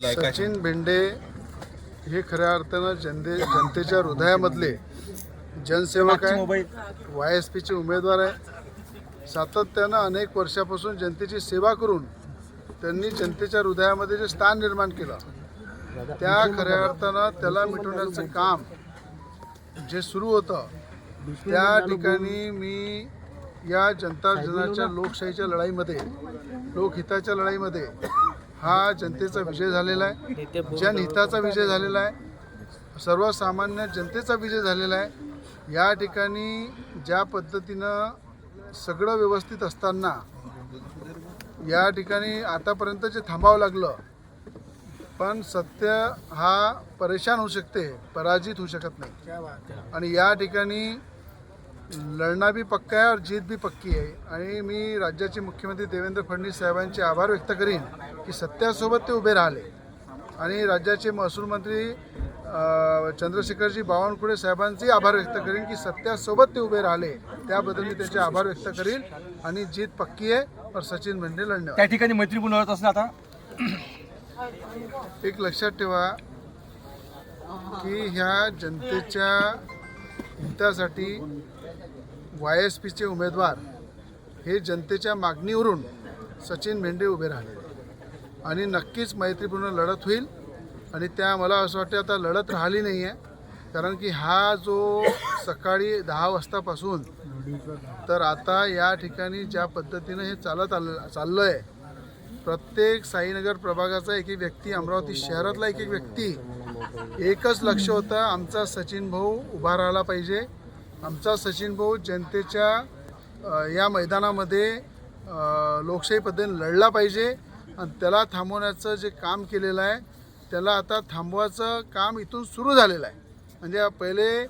सचिन भेंडे हे खऱ्या अर्थानं जनतेच्या हृदयामधले जनसेवक आहे, YSPचे उमेदवार आहे। सातत्यानं अनेक वर्षापासून जनतेची सेवा करून त्यांनी जनतेच्या हृदयामध्ये जे स्थान निर्माण केलं, त्या खऱ्या अर्थानं त्याला मिटवण्याचं काम जे सुरू होतं, त्या ठिकाणी मी या जनता जनाच्या लोकशाहीच्या लढाईमध्ये, लोकहिताच्या लढाईमध्ये हा जनतेचा विजय झालेला आहे, जनहिताचा विजय झालेला आहे, सर्वसामान्य जनतेचा विजय झालेला आहे। या ठिकाणी ज्या पद्धतीनं सगळं व्यवस्थित असताना या ठिकाणी आतापर्यंत जे थांबावं लागलं, पण सत्य हा परेशान होऊ शकते, पराजित होऊ शकत नाही। आणि या ठिकाणी लढना भी पक्का आहे और जीत भी पक्की आहे। आणि मी राज्याचे मुख्यमंत्री देवेंद्र फडणवीस साहेबांचे आभार व्यक्त करीन की सत्यासोबत ते उभे राहिले, आणि राज्याचे महसूल मंत्री चंद्रशेखरजी बावनकुळे साहेबांचे आभार व्यक्त करीन की सत्यासोबत ते उभे राहिले, त्याबद्दल मी त्यांचे आभार व्यक्त करीन। आणि जीत पक्की आहे और सचिन भेंडे लढणे। त्या ठिकाणी मैत्रीपूर्ण होत असणार। आता एक लक्षात ठेवा की ह्या जनतेच्या हितासाठी YSPचे उमेदवार हे जनतेच्या मागणीवरून सचिन भेंडे उभे राहिले, आणि नक्कीच मैत्रीपूर्ण लढत होईल। आणि त्या मला असं वाटतं आता लढत राहिली नाही आहे, कारण की हा जो सकाळी 10 वाजतापासून तर आता या ठिकाणी ज्या पद्धतीनं हे चाललं आहे, प्रत्येक साईनगर प्रभागाचा एक एक व्यक्ती, अमरावती शहरातला एक एक व्यक्ती, एकच लक्ष होतं, आमचा सचिन भाऊ उभा राहिला पाहिजे, आमचा सचिन भाऊ जनतेच्या या मैदानामध्ये लोकशाही पद्धतीने लढला पाहिजे। आणि त्याला थांबवण्याचं जे काम केलेलं आहे, त्याला आता थांबवायचं काम इथून सुरू झालेलं आहे। म्हणजे पहिले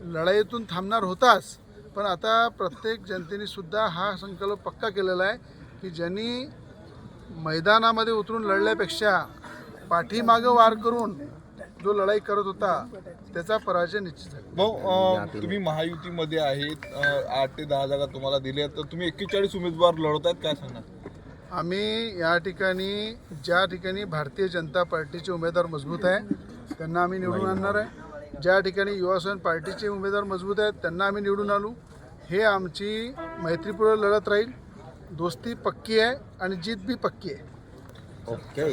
लढाईतून थांबणार होताच, पण आता प्रत्येक जनतेने सुद्धा हा संकल्प पक्का केलेला आहे की ज्यांनी मैदानामध्ये उतरून लढल्यापेक्षा पाठीमागं वार करून जो लढाई करत होता त्याचा पराजय निश्चित झाला। भाऊ, तुम्ही महायुतीमध्ये आहेत, 8 ते 10 जागा तुम्हाला दिल्या, तर तुम्ही 41 उमेदवार लढवतायत, काय सांगणार? आम्ही या ठिकाणी ज्या ठिकाणी भारतीय जनता पार्टीचे उमेदवार मजबूत आहे त्यांना आम्ही निवडून आणणार आहे, ज्या ठिकाणी युवासेना पार्टीचे उमेदवार मजबूत आहेत त्यांना आम्ही निवडून आणू। हे आमची मैत्रीपूर्ण लढत राहील, दोस्ती पक्की आहे आणि जीत भी पक्की आहे। ओके।